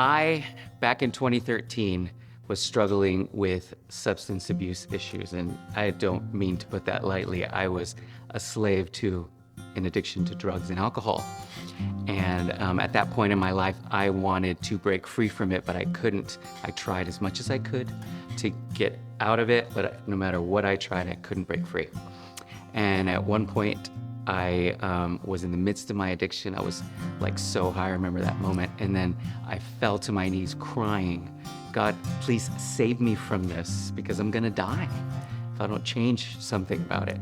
I, back in 2013, was struggling with substance abuse issues, and I don't mean to put that lightly. I was a slave to an addiction to drugs and alcohol. And at that point in my life, I wanted to break free from it, but I couldn't. I tried as much as I could to get out of it, but no matter what I tried, I couldn't break free. And at one point, I was in the midst of my addiction. I was like so high, I remember that moment. And then I fell to my knees crying, God, please save me from this because I'm gonna die if I don't change something about it.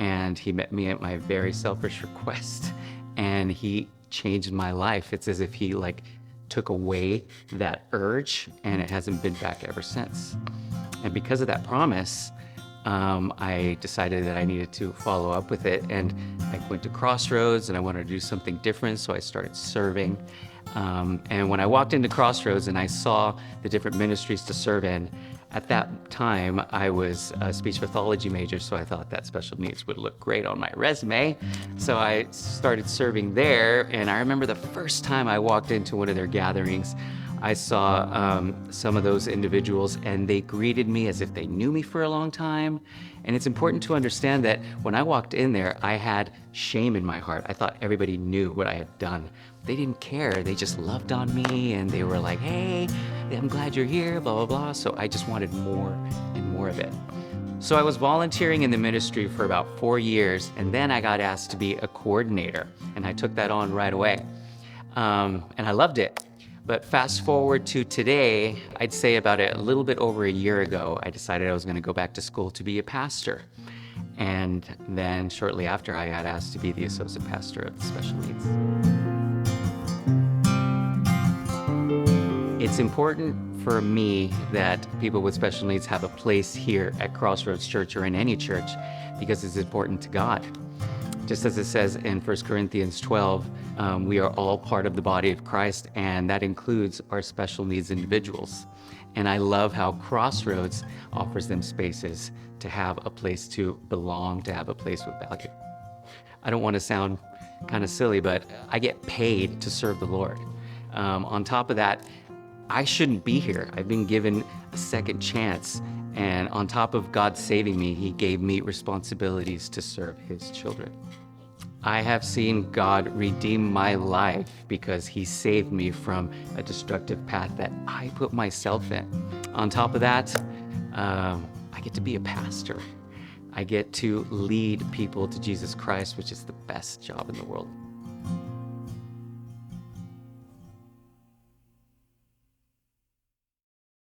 And he met me at my very selfish request, and he changed my life. It's as if he took away that urge, and it hasn't been back ever since. And because of that promise, I decided that I needed to follow up with it, and I went to Crossroads and I wanted to do something different, so I started serving. And when I walked into Crossroads and I saw the different ministries to serve in, at that time I was a speech pathology major, so I thought that special needs would look great on my resume. So I started serving there, and I remember the first time I walked into one of their gatherings, I saw some of those individuals, and they greeted me as if they knew me for a long time. And it's important to understand that when I walked in there, I had shame in my heart. I thought everybody knew what I had done. They didn't care. They just loved on me, and they were like, hey, I'm glad you're here, blah, blah, blah. So I just wanted more and more of it. So I was volunteering in the ministry for about 4 years, and then I got asked to be a coordinator, and I took that on right away. And I loved it. But fast forward to today, I'd say about a little bit over a year ago, I decided I was going to go back to school to be a pastor. And then shortly after, I got asked to be the associate pastor of the special needs. It's important for me that people with special needs have a place here at Crossroads Church or in any church because it's important to God. Just as it says in 1 Corinthians 12, we are all part of the body of Christ, and that includes our special needs individuals. And I love how Crossroads offers them spaces to have a place to belong, to have a place with value. I don't want to sound kind of silly, but I get paid to serve the Lord. On top of that, I shouldn't be here. I've been given a second chance. And on top of God saving me, he gave me responsibilities to serve his children. I have seen God redeem my life because he saved me from a destructive path that I put myself in. On top of that, I get to be a pastor. I get to lead people to Jesus Christ, which is the best job in the world.